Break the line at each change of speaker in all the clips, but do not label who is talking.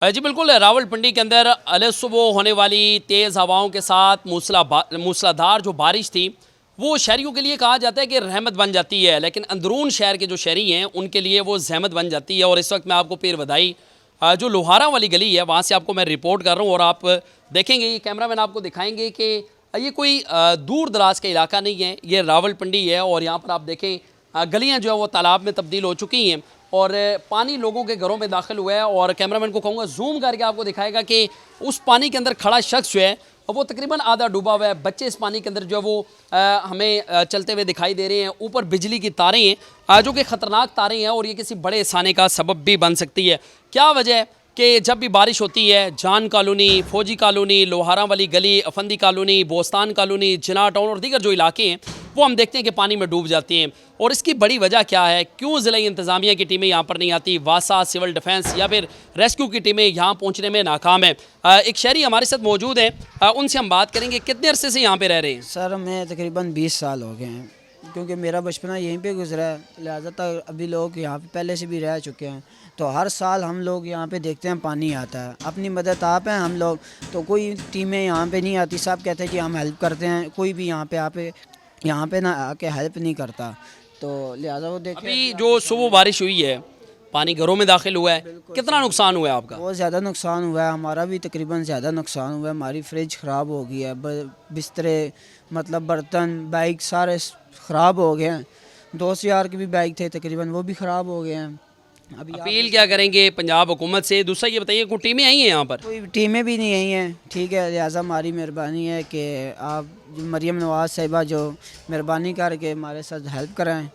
जी बिल्कुल, रावलपिंडी के अंदर अलसुबह होने वाली तेज़ हवाओं के साथ मूसलाधार जो बारिश थी, वो शहरियों के लिए कहा जाता है कि रहमत बन जाती है, लेकिन अंदरून शहर के जो शहरी हैं उनके लिए वो ज़हमत बन जाती है। और इस वक्त मैं आपको पीर बधाई जो लोहारा वाली गली है वहाँ से आपको मैं रिपोर्ट कर रहा हूँ। और आप देखेंगे, ये कैमरा मैन आपको दिखाएंगे कि ये कोई दूर दराज का इलाका नहीं है, ये रावलपिंडी है। और यहाँ पर आप देखें गलियाँ जो है वो तालाब में तब्दील हो चुकी हैं और पानी लोगों के घरों में दाखिल हुआ है। और कैमरामैन को कहूँगा जूम करके आपको दिखाएगा कि उस पानी के अंदर खड़ा शख्स जो है वो तकरीबन आधा डूबा हुआ है। बच्चे इस पानी के अंदर जो है वो हमें चलते हुए दिखाई दे रहे हैं। ऊपर बिजली की तारें हैं जो कि ख़तरनाक तारें हैं और ये किसी बड़े साने का सबब भी बन सकती है। क्या वजह है कि जब भी बारिश होती है जान कॉलोनी, फौजी कॉलोनी, लोहारा वाली गली, अफंदी कॉलोनी, बोस्तान कॉलोनी, जिना टाउन और दीगर जो इलाके हैं वो हम देखते हैं कि पानी में डूब जाती हैं। और इसकी बड़ी वजह क्या है? क्यों ज़िला इंतज़ामिया की टीमें यहाँ पर नहीं आती? वासा, सिविल डिफेंस या फिर रेस्क्यू की टीमें यहाँ पहुँचने में नाकाम है? एक शहरी हमारे साथ मौजूद है, उनसे हम बात करेंगे। कितने अरसे से यहाँ पर रह रहे हैं?
सर मैं तकरीबन 20 साल हो गए हैं, क्योंकि मेरा बचपना यहीं पे गुजरा है, लिहाजा तक अभी लोग यहाँ पे पहले से भी रह चुके हैं। तो हर साल हम लोग यहाँ पे देखते हैं पानी आता है। अपनी मदद आप हैं हम लोग, तो कोई टीमें यहाँ पे नहीं आती। सब कहते हैं कि हम हेल्प करते हैं, कोई भी यहाँ पे ना आके हेल्प नहीं करता। तो लिहाजा वो देखें,
अभी जो सुबह बारिश हुई है पानी घरों में दाखिल हुआ है, कितना नुकसान हुआ है आपका?
बहुत ज़्यादा नुकसान हुआ है। हमारा भी तकरीबन ज़्यादा नुकसान हुआ है। हमारी फ्रिज ख़राब हो गई है, बिस्तरे मतलब बर्तन, बाइक सारे ख़राब हो गए हैं। 2,000 के भी बाइक थे तकरीबन, वो भी ख़राब हो गए हैं। अभी
अपील क्या करेंगे पंजाब हुकूमत से? दूसरा ये बताइए, कोई टीमें आई हैं यहाँ पर?
कोई टीमें भी नहीं आई हैं, ठीक है। लिहाजा हमारी मेहरबानी है कि आप मरीम नवाज़ साहिबा जो मेहरबानी करके हमारे साथ हेल्प कराएं।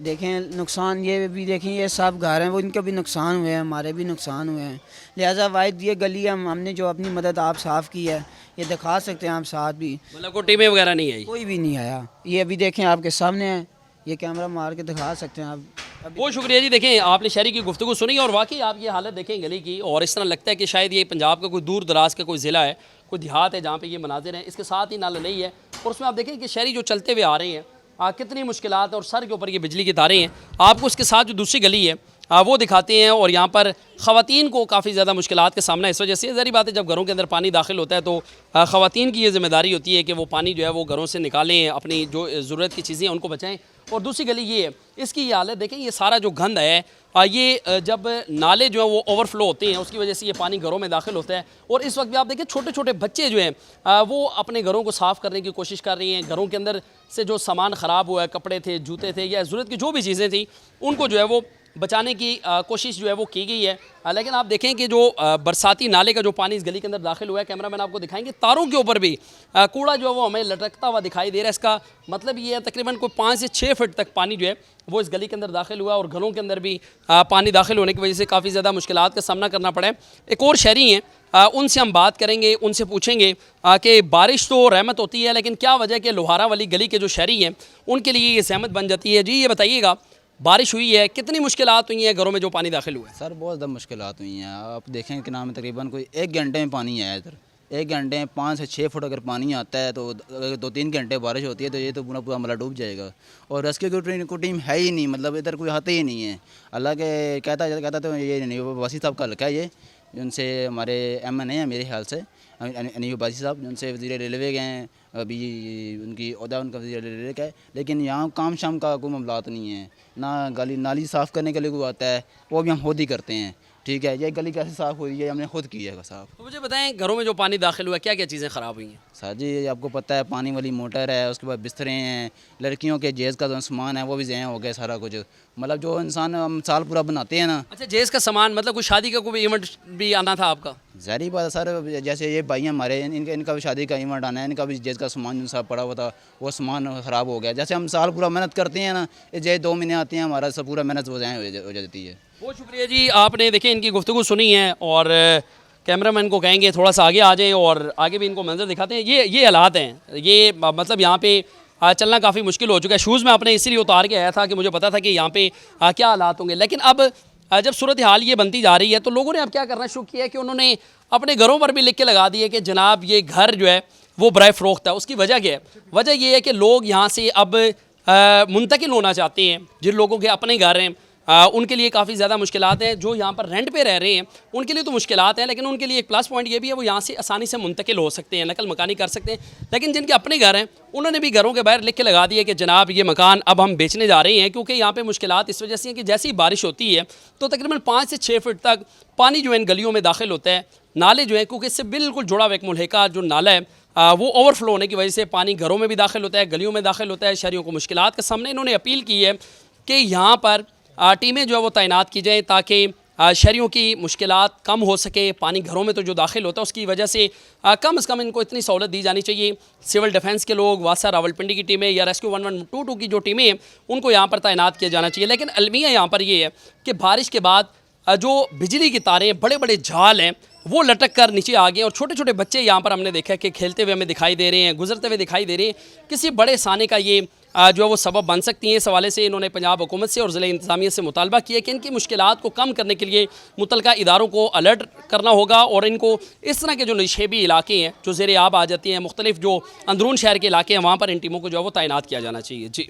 देखें नुकसान ये भी देखें, ये सब घर हैं वो इनके भी नुकसान हुए हैं, हमारे भी नुकसान हुए हैं। लिहाजा वाहिद ये गली हमने जो अपनी मदद आप साफ़ की है, ये दिखा सकते हैं आप साथ भी।
मतलब कोई टीमें वगैरह नहीं आई?
कोई भी नहीं आया। ये अभी देखें आपके सामने है, ये कैमरा मार के दिखा सकते हैं आप।
बहुत शुक्रिया जी। देखें, आपने शहरी की गुफ्तगू सुनी और वाकई आप ये हालत देखें गली की, और इस तरह लगता है कि शायद ये पंजाब का कोई दूर दराज का कोई ज़िला है, कोई देहात है जहाँ पे ये मनाजिर हैं। इसके साथ ही नाला नहीं है और उसमें आप देखें कि शहरी जो चलते हुए आ रहे हैं कितनी मुश्किलात है और सर के ऊपर ये बिजली की तारें हैं। आपको उसके साथ जो दूसरी गली है वो दिखाते हैं। और यहाँ पर ख़वातीन को काफ़ी ज़्यादा मुश्किलात का सामना इस वजह से। ज़ाहिर बात है जब घरों के अंदर पानी दाखिल होता है तो ख़वातीन की ये ज़िम्मेदारी होती है कि वो पानी जो है वो घरों से निकालें, अपनी जो ज़रूरत की चीज़ें हैं उनको बचाएँ। और दूसरी गली ये है, इसकी ये हालत देखें, ये सारा जो गंद है ये जब नाले जो है वो ओवरफ्लो होते हैं उसकी वजह से ये पानी घरों में दाखिल होता है। और इस वक्त भी आप देखें छोटे छोटे बच्चे जो हैं वो अपने घरों को साफ़ करने की कोशिश कर रही हैं। घरों के अंदर से जो सामान ख़राब हुआ है, कपड़े थे, जूते थे या ज़रूरत की जो भी चीज़ें थी, उनको जो है वो बचाने की कोशिश जो है वो की गई है। लेकिन आप देखें कि जो बरसाती नाले का जो पानी इस गली के अंदर दाखिल हुआ है, कैमरा मैन आपको दिखाएंगे, तारों के ऊपर भी कूड़ा जो है वो हमें लटकता हुआ दिखाई दे रहा है। इसका मतलब ये है तकरीबन कोई 5 से 6 फीट तक पानी जो है वो इस गली के अंदर दाखिल हुआ और घरों के अंदर भी पानी दाखिल होने की वजह से काफ़ी ज़्यादा मुश्किलात का सामना करना पड़ा है। एक और शहरी हैं, उनसे हम बात करेंगे, उनसे पूछेंगे कि बारिश तो रहमत होती है, लेकिन क्या वजह कि लोहारा वाली गली के जो शहरी हैं उनके लिए ये सहमत बन जाती है। जी ये बताइएगा, बारिश हुई है, कितनी मुश्किलात हुई हैं घरों में जो पानी दाखिल हुआ है?
सर बहुत ज़्यादा मुश्किलात हुई हैं। आप देखें कि नाम तकरीबन कोई 1 घंटे में पानी आया इधर। 1 घंटे में 5 से 6 फुट अगर पानी आता है तो अगर 2-3 घंटे बारिश होती है तो ये तो पूरा पूरा मतलब डूब जाएगा। और रेस्क्यू की टीम है ही नहीं, मतलब इधर कोई आते ही नहीं है। अल्लाह के कहता तो ये नहीं, वसी साहब का लगा ये, उनसे हमारे MN हैं मेरे ख्याल से अनीब बासी साहब, उनसे वज़ीर रेलवे गए हैं, अभी उनकी ओहदा उनका वज़ीर रेलवे का है। लेकिन यहाँ काम शाम का कोई मामलात नहीं है, ना गली नाली साफ़ करने के लिए कोई आता है, वो भी हम खुद ही करते हैं। ठीक है, ये गली कैसे साफ़ हुई है हमने खुद की है साफ़।
तो मुझे बताएं घरों में जो पानी दाखिल हुआ क्या क्या चीज़ें ख़राब हुई हैं?
सर जी आपको पता है पानी वाली मोटर है, उसके बाद बिस्तरे हैं, लड़कियों के जेज़ का जो सामान है वो भी ज़ाया हो गया सारा कुछ। मतलब जो इंसान हम साल पूरा बनाते हैं ना।
अच्छा, जेज़ का सामान मतलब कोई शादी का कोई इवेंट भी आना था आपका?
ज़ाहिर बात है सर, जैसे ये भाई हमारे इनका भी शादी का इवेंट आना है, इनका भी जेज़ का सामान जो सब पड़ा हुआ था वो सामान ख़राब हो गया। जैसे हम साल पूरा मेहनत करते हैं ना, ये जेज़ 2 महीने आती हैं, हमारा सब पूरा मेहनत वो ज़ाया हो जाती है।
बहुत शुक्रिया जी, आपने देखिए इनकी गुफ्तगू सुनी है और कैमरामैन को कहेंगे थोड़ा सा आगे आ जाएं और आगे भी इनको मंजर दिखाते हैं। ये हालात हैं, ये मतलब यहाँ पे चलना काफ़ी मुश्किल हो चुका है। शूज़ में आपने इसीलिए उतार के आया था कि मुझे पता था कि यहाँ पे क्या हालात होंगे। लेकिन अब जब सूरत हाल ये बनती जा रही है तो लोगों ने अब क्या करना शुरू किया है कि उन्होंने अपने घरों पर भी लिख के लगा दिए कि जनाब ये घर जो है वो बराए फ़रोख्त है। उसकी वजह क्या है? वजह ये है कि लोग यहाँ से अब मुंतकिल होना चाहते हैं। जिन लोगों के अपने घर हैं उनके लिए काफ़ी ज़्यादा मुश्किलात हैं। जो यहाँ पर रेंट पे रह रहे हैं उनके लिए तो मुश्किलात हैं, लेकिन उनके लिए एक प्लस पॉइंट ये भी है, वो यहाँ से आसानी से मुंतकिल हो सकते हैं, नकल मकानी कर सकते हैं। लेकिन जिनके अपने घर हैं उन्होंने भी घरों के बाहर लिख के लगा दिया कि जनाब ये मकान अब हम बेचने जा रहे हैं, क्योंकि यहाँ पे मुश्किलात इस वजह से हैं कि जैसी बारिश होती है तो तकरीबन 5 से 6 फीट तक पानी जो है इन गलियों में दाखिल होता है। नाले जो है, क्योंकि इससे बिल्कुल जुड़ा हुआ एक मुल्हिका जो नाला है वो ओवरफ्लो होने की वजह से पानी घरों में भी दाखिल होता है, गलियों में दाखिल होता है। शहरियों को मुश्किलात के सामने इन्होंने अपील की है कि यहाँ पर टीमें जो है वो तैनात की जाएँ, ताकि शहरियों की मुश्किलात कम हो सके। पानी घरों में तो जो दाखिल होता है उसकी वजह से कम से कम इनको इतनी सहूलत दी जानी चाहिए। सिविल डिफेंस के लोग, वासा रावलपिंडी की टीमें या रेस्क्यू 1122 की जो टीमें हैं उनको यहाँ पर तैनात किया जाना चाहिए। लेकिन अलमिया यहाँ पर ये है कि बारिश के बाद जो बिजली की तारें, बड़े बड़े जाल हैं, वो लटक कर नीचे आ गए और छोटे छोटे बच्चे यहाँ पर हमने देखा कि खेलते हुए हमें दिखाई दे रहे हैं, गुजरते हुए दिखाई दे रहे हैं। किसी बड़े साने का ये जो है वो सबब बन सकती हैं। इस हवाले से इन्होंने पंजाब हुकूमत से और ज़िला इंतज़ामिया से मुतालबा किया कि इनकी मुश्किलात को कम करने के लिए मुतलका इदारों को अलर्ट करना होगा और इनको इस तरह के जो नशेबी इलाके हैं जो ज़ेर आब आ जाती हैं, मुख्तलिफ जो अंदरून शहर के इलाके हैं, वहाँ पर इन टीमों को जो है वो तैनात किया जाना चाहिए। जी।